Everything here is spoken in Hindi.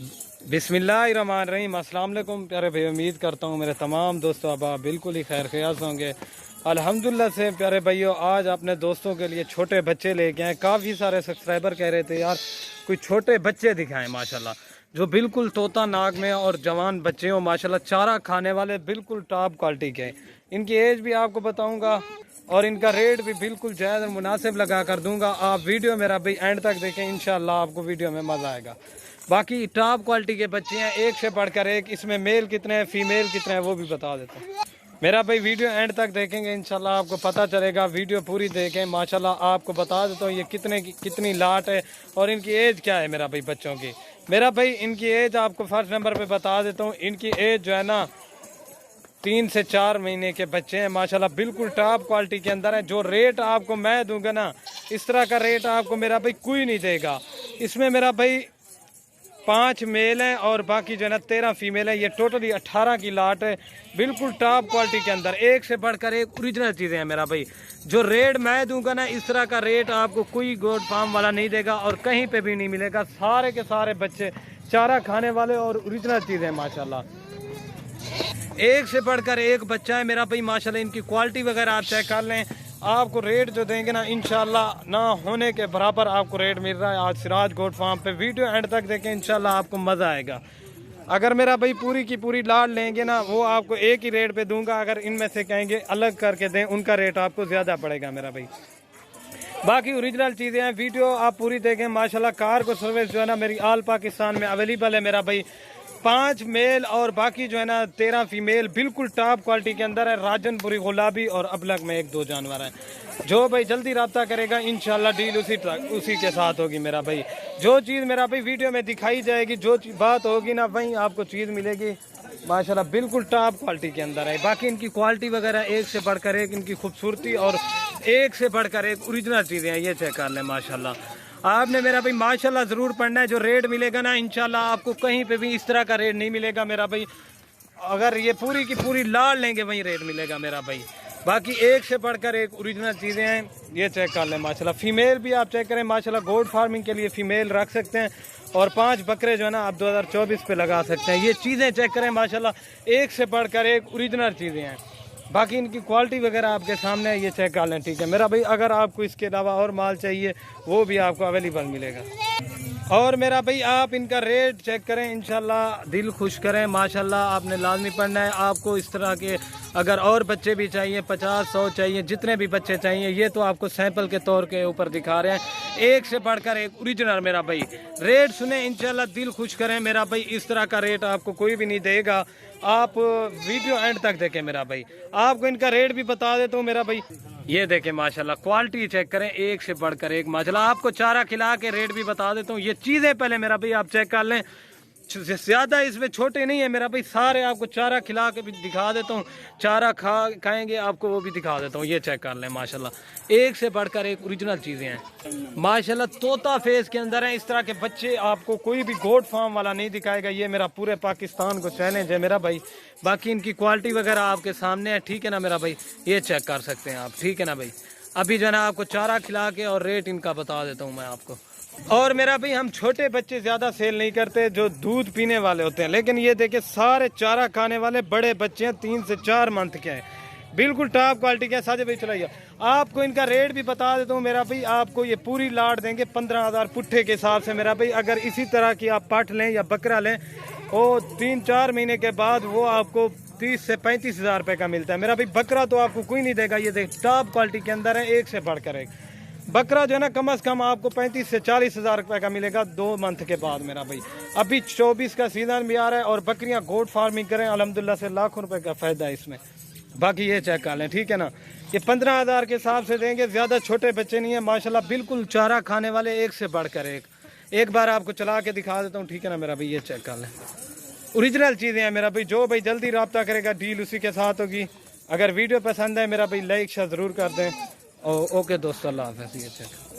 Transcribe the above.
बिस्मिल्लाहिर्रहमानिर्रहीम। अस्सलाम वालेकुम प्यारे भाई, उम्मीद करता हूँ मेरे तमाम दोस्तों अब आप बिल्कुल ही खैर खयाल होंगे। अल्हम्दुलिल्लाह से प्यारे भाइयों, आज अपने दोस्तों के लिए छोटे बच्चे लेके आए। काफ़ी सारे सब्सक्राइबर कह रहे थे यार कोई छोटे बच्चे दिखाएं माशाल्लाह, जो बिल्कुल तोता नाक में और जवान बच्चे हों माशाल्लाह, चारा खाने वाले बिल्कुल टॉप क्वालिटी के। इनकी एज भी आपको बताऊँगा और इनका रेट भी बिल्कुल जायज़ और मुनासिब लगा कर दूंगा। आप वीडियो मेरा भाई एंड तक देखें, इंशाल्लाह आपको वीडियो में मज़ा आएगा। बाकी टॉप क्वालिटी के बच्चे हैं, एक से बढ़कर एक। इसमें मेल कितने हैं, फीमेल कितने हैं वो भी बता देता हूँ। मेरा भाई वीडियो एंड तक देखेंगे, इंशाल्लाह आपको पता चलेगा। वीडियो पूरी देखें। माशाल्लाह आपको बता देता हूँ ये कितनी लाट है और इनकी एज क्या है मेरा भाई बच्चों की। मेरा भाई इनकी एज आपको फर्स्ट नंबर पे बता देता हूँ। इनकी एज जो है ना 3 से 4 महीने के बच्चे हैं माशाल्लाह, बिल्कुल टॉप क्वालिटी के अंदर है। जो रेट आपको मैं दूंगा ना, इस तरह का रेट आपको मेरा भाई कोई नहीं देगा। इसमें मेरा भाई 5 मेल हैं और बाकी जो है ना 13 फीमेल है। ये टोटली 18 की लाट है, बिल्कुल टॉप क्वालिटी के अंदर। एक से बढ़कर एक ओरिजिनल चीज़ें हैं मेरा भाई। जो रेट मैं दूंगा ना, इस तरह का रेट आपको कोई गोट फार्म वाला नहीं देगा और कहीं पे भी नहीं मिलेगा। सारे के सारे बच्चे चारा खाने वाले और ओरिजिनल चीज़ें हैं माशाल्लाह। एक से बढ़कर एक बच्चा है मेरा भाई माशाल्लाह। इनकी क्वालिटी वगैरह आप चेक कर लें। आपको रेट जो देंगे ना, इंशाल्लाह ना होने के बराबर आपको रेट मिल रहा है आज सिराज गोट फार्म पे। वीडियो एंड तक देखें, इंशाल्लाह आपको मज़ा आएगा। अगर मेरा भाई पूरी की पूरी लाट लेंगे ना, वो आपको एक ही रेट पे दूंगा। अगर इनमें से कहेंगे अलग करके दें, उनका रेट आपको ज़्यादा पड़ेगा मेरा भाई। बाकी ओरिजिनल चीज़ें हैं, वीडियो आप पूरी देखें माशाल्लाह। कार को सर्विस जो है ना मेरी ऑल पाकिस्तान में अवेलेबल है मेरा भाई। 5 मेल और बाकी जो है ना 13 फीमेल, बिल्कुल टॉप क्वालिटी के अंदर है। राजनपुरी, गुलाबी और अबलग में 1-2 जानवर हैं। जो भाई जल्दी रब्ता करेगा इंशाल्लाह डील उसी के साथ होगी मेरा भाई। जो चीज़ मेरा भाई वीडियो में दिखाई जाएगी, जो बात होगी ना, वहीं आपको चीज़ मिलेगी माशाल्लाह, बिल्कुल टॉप क्वालिटी के अंदर है। बाकी इनकी क्वालिटी वगैरह एक से बढ़कर एक, इनकी खूबसूरती और एक से बढ़कर एक ओरिजिनल चीज़ें हैं। ये चेक कर लें माशाल्लाह। आपने मेरा भाई माशाल्लाह ज़रूर पढ़ना है। जो रेट मिलेगा ना, इंशाल्लाह आपको कहीं पे भी इस तरह का रेट नहीं मिलेगा मेरा भाई। अगर ये पूरी की पूरी लाल लेंगे वहीं रेट मिलेगा मेरा भाई। बाकी एक से बढ़कर एक ओरिजिनल चीज़ें हैं। ये चेक कर लें माशाल्लाह। फीमेल भी आप चेक करें माशाल्लाह। गोट फार्मिंग के लिए फ़ीमेल रख सकते हैं और 5 बकरे जो है ना आप 2024 पे लगा सकते हैं। ये चीज़ें चेक करें माशाल्लाह, एक से बढ़कर एक ओरिजिनल चीज़ें हैं। बाकी इनकी क्वालिटी वगैरह आपके सामने है, ये चेक कर लें, ठीक है मेरा भाई। अगर आपको इसके अलावा और माल चाहिए वो भी आपको अवेलेबल मिलेगा। और मेरा भाई आप इनका रेट चेक करें, इंशाल्लाह दिल खुश करें माशाल्लाह। आपने लाजमी पढ़ना है। आपको इस तरह के अगर और बच्चे भी चाहिए, 50-100 चाहिए, जितने भी बच्चे चाहिए, ये तो आपको सैंपल के तौर के ऊपर दिखा रहे हैं। एक से बढ़कर एक ओरिजिनल मेरा भाई। रेट सुने इंशाल्लाह दिल खुश करें मेरा भाई। इस तरह का रेट आपको कोई भी नहीं देगा। आप वीडियो एंड तक देखें मेरा भाई। आपको इनका रेट भी बता देता हूँ मेरा भाई। ये देखें माशाल्लाह, क्वालिटी चेक करें, एक से बढ़कर एक माशाल्लाह। आपको चारा खिला के रेट भी बता देता हूँ। ये चीज़ें पहले मेरा भाई आप चेक कर लें। ज़्यादा इसमें छोटे नहीं है मेरा भाई, सारे आपको चारा खिला के भी दिखा देता हूँ। चारा खाएंगे आपको वो भी दिखा देता हूँ। ये चेक कर लें माशाल्लाह, एक से बढ़कर एक ओरिजिनल चीज़ें हैं माशाल्लाह। तोता फेस के अंदर हैं। इस तरह के बच्चे आपको कोई भी गोट फार्म वाला नहीं दिखाएगा। ये मेरा पूरे पाकिस्तान को चैलेंज है मेरा भाई। बाकी इनकी क्वालिटी वगैरह आपके सामने है, ठीक है ना मेरा भाई। ये चेक कर सकते हैं आप, ठीक है ना भाई। अभी जो है ना आपको चारा खिला के और रेट इनका बता देता हूँ मैं आपको। और मेरा भाई हम छोटे बच्चे ज़्यादा सेल नहीं करते, जो दूध पीने वाले होते हैं। लेकिन ये देखिए सारे चारा खाने वाले बड़े बच्चे हैं, 3 से 4 मंथ के हैं, बिल्कुल टॉप क्वालिटी के। साजे भाई चलाइए, आपको इनका रेट भी बता देता हूँ मेरा भाई। आपको ये पूरी लाट देंगे 15,000 पुट्ठे के हिसाब से मेरा भाई। अगर इसी तरह की आप पाठ लें या बकरा लें, वो 3-4 महीने के बाद वो आपको 30 से 35 हज़ार रुपये का मिलता है मेरा भाई। बकरा तो आपको कोई नहीं देगा। ये देख टॉप क्वालिटी के अंदर है, एक से बढ़कर एक। बकरा जो है ना कम से कम आपको 35 से 40 हज़ार रुपये का मिलेगा 2 मंथ के बाद मेरा भाई। अभी 24 का सीज़न भी आ रहा है और बकरियां गोट फार्मिंग करें अल्हम्दुलिल्लाह से लाखों रुपए का फ़ायदा है इसमें। बाकी ये चेक कर लें, ठीक है ना। ये 15,000 के हिसाब से देंगे। ज़्यादा छोटे बच्चे नहीं है माशाल्लाह, बिल्कुल चारा खाने वाले, एक से बढ़कर एक। एक बार आपको चला के दिखा देता हूँ, ठीक है ना मेरा भाई। ये चेक कर लें, ओरिजिनल चीज़ें हैं मेरा भाई। जो भाई जल्दी रब्ता करेगा डील उसी के साथ होगी। अगर वीडियो पसंद है मेरा भाई लाइक शेयर ज़रूर कर दें। ओके दोस्तों, अल्लाह हाफ़िज़। ये चेक